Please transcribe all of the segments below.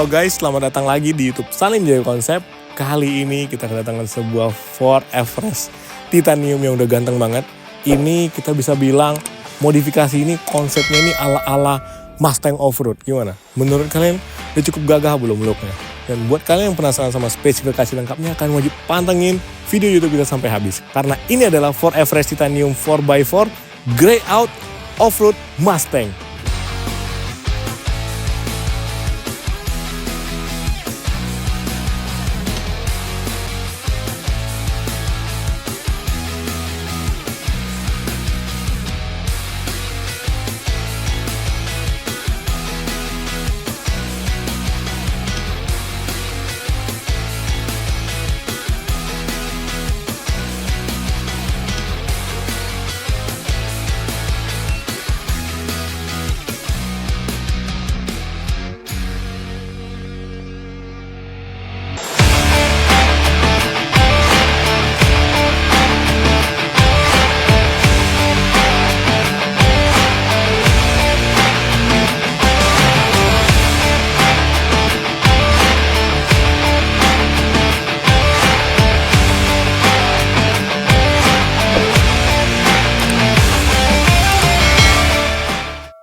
Halo guys, selamat datang lagi di YouTube Salim Jaya Konsep. Kali ini kita kedatangan sebuah Ford Everest Titanium yang udah ganteng banget. Ini kita bisa bilang modifikasi ini konsepnya ini ala-ala Mustang Off-Road. Gimana? Menurut kalian udah cukup gagah belum looknya? Dan buat kalian yang penasaran sama spesifikasi lengkapnya, kalian wajib pantengin video YouTube kita sampai habis. Karena ini adalah Ford Everest Titanium 4x4 Grey Out Off-Road Mustang.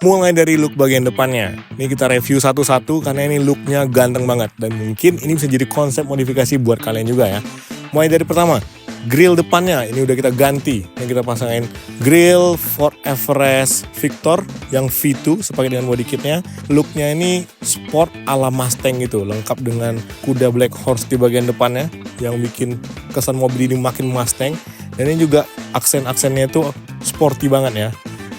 Mulai dari look bagian depannya. Ini kita review satu-satu karena ini looknya ganteng banget. Dan mungkin ini bisa jadi konsep modifikasi buat kalian juga ya. Mulai dari pertama, grill depannya ini udah kita ganti. Ini kita pasangin grill Ford Everest Victor yang V2 sepakai dengan body kitnya. Looknya ini sport ala Mustang gitu. Lengkap dengan kuda Black Horse di bagian depannya. Yang bikin kesan mobil ini makin Mustang. Dan ini juga aksen-aksennya itu sporty banget ya.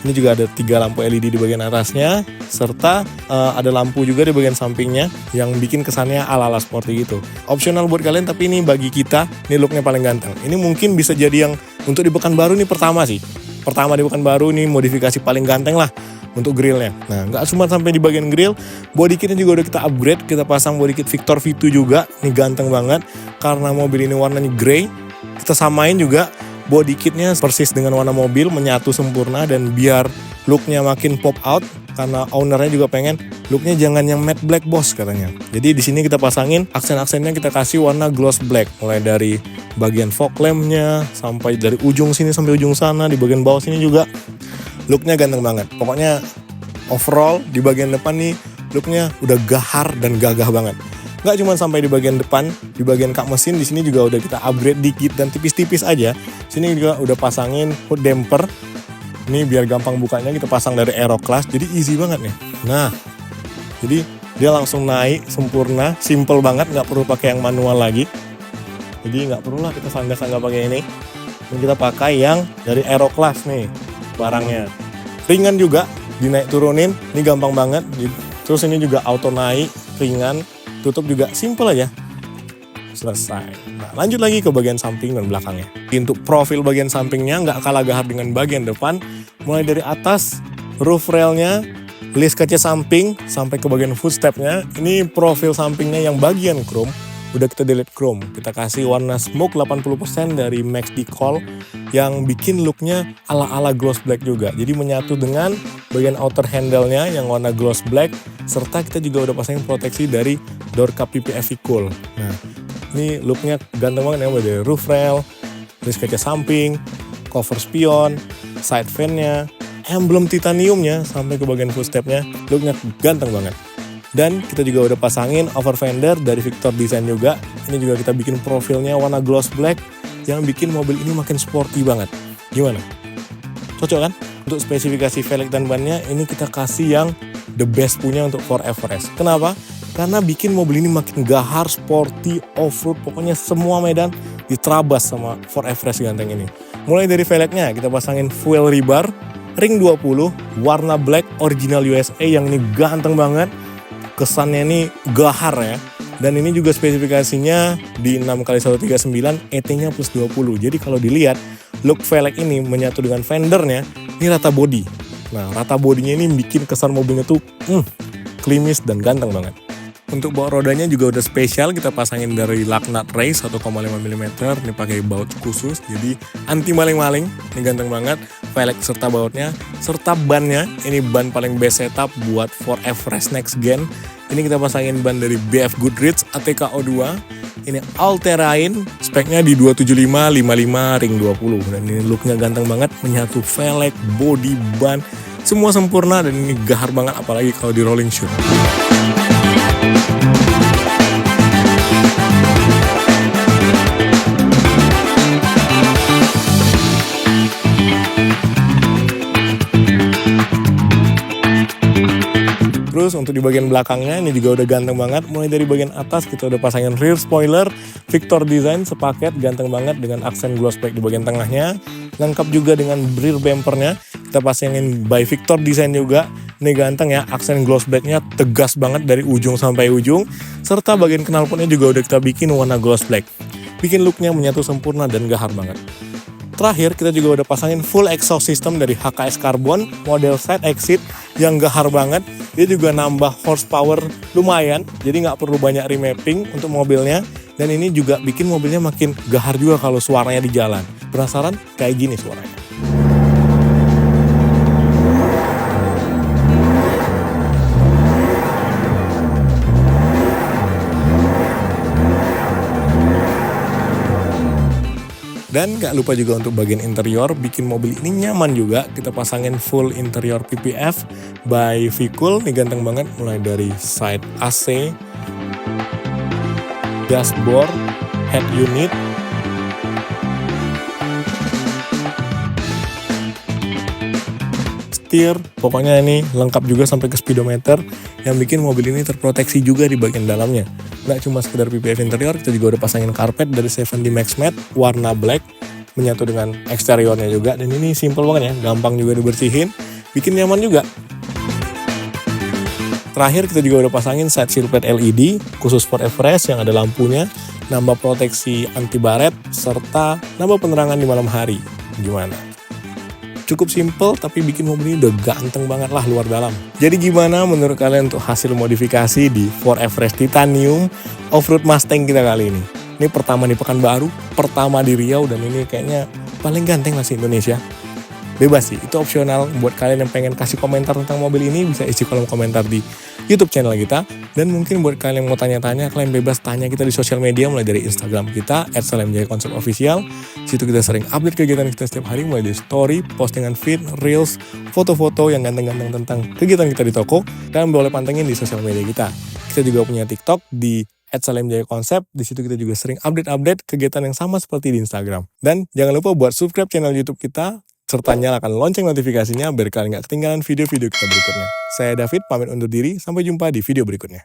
Ini juga ada 3 lampu LED di bagian atasnya, serta ada lampu juga di bagian sampingnya yang bikin kesannya ala-ala sporty gitu. Opsional buat kalian, tapi ini bagi kita, ini looknya paling ganteng. Ini mungkin bisa jadi yang untuk di Pekanbaru ini pertama sih. Pertama di Pekanbaru ini modifikasi paling ganteng lah untuk grillnya. Nah, nggak cuma sampai di bagian grill, body kitnya juga udah kita upgrade. Kita pasang body kit Victor V2 juga, ini ganteng banget. Karena mobil ini warnanya grey, kita samain juga body kitnya persis dengan warna mobil, menyatu sempurna dan biar looknya makin pop out karena ownernya juga pengen looknya jangan yang matte black bos katanya. Jadi di sini kita pasangin aksen-aksennya, kita kasih warna gloss black mulai dari bagian fog lampnya sampai dari ujung sini sampai ujung sana, di bagian bawah sini juga looknya ganteng banget. Pokoknya overall di bagian depan nih looknya udah gahar dan gagah banget. Nggak cuma sampai di bagian depan, di bagian kap mesin di sini juga udah kita upgrade dikit dan tipis-tipis aja. Sini juga udah pasangin hood damper. Ini biar gampang bukanya kita pasang dari Aeroclass, jadi easy banget nih. Nah, jadi dia langsung naik sempurna, simple banget, nggak perlu pakai yang manual lagi. Jadi nggak perlu lah kita sanggah-sanggah pakai ini. Dan kita pakai yang dari Aeroclass nih barangnya. Ringan juga, dinaik turunin, ini gampang banget. Terus ini juga auto naik, ringan. Tutup juga simple aja, selesai. Nah, lanjut lagi ke bagian samping dan belakangnya. Untuk profil bagian sampingnya nggak kalah gahar dengan bagian depan. Mulai dari atas roof railnya, list kaca samping sampai ke bagian footstepnya. Ini profil sampingnya yang bagian chrome udah kita delete chrome. Kita kasih warna smoke 80% dari Max Decal yang bikin looknya ala-ala gloss black juga. Jadi menyatu dengan bagian outer handle-nya yang warna gloss black, serta kita juga udah pasangin proteksi dari door cup PPF Cool. Nah, ini looknya ganteng banget ya, dari roof rail, list kaca samping, cover spion, side fan-nya, emblem titaniumnya sampai ke bagian footstep-nya, looknya ganteng banget. Dan kita juga udah pasangin over fender dari Victor Design juga. Ini juga kita bikin profilnya warna gloss black yang bikin mobil ini makin sporty banget. Gimana? Cocok kan? Untuk spesifikasi velg dan bannya ini kita kasih yang the best punya untuk Ford Everest. Kenapa? Karena bikin mobil ini makin gahar, sporty, off-road. Pokoknya semua medan diterabas sama Ford Everest ganteng ini. Mulai dari velgnya kita pasangin fuel rebar ring 20 warna black original USA yang ini ganteng banget. Kesannya ini gahar ya. Dan ini juga spesifikasinya di 6x139 ET-nya plus 20. Jadi kalau dilihat look velg ini menyatu dengan fendernya, ini rata body. Nah, rata bodinya ini bikin kesan mobilnya tuh klimis dan ganteng banget. Untuk baut rodanya juga udah spesial, kita pasangin dari Lagnat Race 1,5 mm. Ini pakai baut khusus, jadi anti maling-maling. Ini ganteng banget. Velg serta bautnya, serta bannya. Ini ban paling best setup buat Ford Everest Next Gen Ini kita pasangin ban dari BF Goodrich ATK-O2. Ini all-terrain, speknya di 275 55 ring 20. Dan ini looknya ganteng banget, menyatu velg, body, ban, semua sempurna dan ini gahar banget apalagi kalau di rolling shoot. Terus untuk di bagian belakangnya ini juga udah ganteng banget. Mulai dari bagian atas kita udah pasangin rear spoiler Victor Design sepaket, ganteng banget dengan aksen gloss black di bagian tengahnya. Lengkap juga dengan rear bumpernya kita pasangin by Victor Design juga. Ini ganteng ya, aksen gloss blacknya tegas banget dari ujung sampai ujung. Serta bagian knalpotnya juga udah kita bikin warna gloss black. Bikin looknya menyatu sempurna dan gahar banget. Terakhir kita juga udah pasangin full exhaust system dari HKS Carbon model side exit yang gahar banget. Dia juga nambah horsepower lumayan, jadi nggak perlu banyak remapping untuk mobilnya. Dan ini juga bikin mobilnya makin gahar juga kalau suaranya di jalan. Penasaran? Kayak gini suaranya. Dan gak lupa juga untuk bagian interior, bikin mobil ini nyaman juga. Kita pasangin full interior PPF by Vicul. Ini ganteng banget, mulai dari side AC, dashboard, head unit, setir. Pokoknya ini lengkap juga sampai ke speedometer yang bikin mobil ini terproteksi juga di bagian dalamnya. Nggak cuma sekedar PPF interior, kita juga udah pasangin karpet dari 7D Max Matte warna black, menyatu dengan eksteriornya juga. Dan ini simple banget ya, gampang juga dibersihin, bikin nyaman juga. Terakhir kita juga udah pasangin side shield plate LED khusus for Everest yang ada lampunya, nambah proteksi anti baret, serta nambah penerangan di malam hari. Gimana? Cukup simple tapi bikin mobil ini udah ganteng banget lah luar dalam. Jadi gimana menurut kalian untuk hasil modifikasi di Ford Everest Titanium Off-Road Mustang kita kali ini? Ini pertama di Pekanbaru, pertama di Riau, dan ini kayaknya paling ganteng lah se-Indonesia. Bebas sih, itu opsional. Buat kalian yang pengen kasih komentar tentang mobil ini, bisa isi kolom komentar di YouTube channel kita. Dan mungkin buat kalian yang mau tanya-tanya, kalian bebas tanya kita di sosial media, mulai dari Instagram kita @salemjayakonsepofficial. Situ kita sering update kegiatan kita setiap hari, mulai dari story, postingan feed, reels, foto-foto yang ganteng-ganteng tentang kegiatan kita di toko. Kalian boleh pantengin di sosial media kita. Kita juga punya TikTok di @salemjayakonsep. Di situ kita juga sering update kegiatan yang sama seperti di Instagram. Dan jangan lupa buat subscribe channel YouTube kita, serta nyalakan lonceng notifikasinya biar kalian gak ketinggalan video-video kita berikutnya. Saya David, pamit undur diri, sampai jumpa di video berikutnya.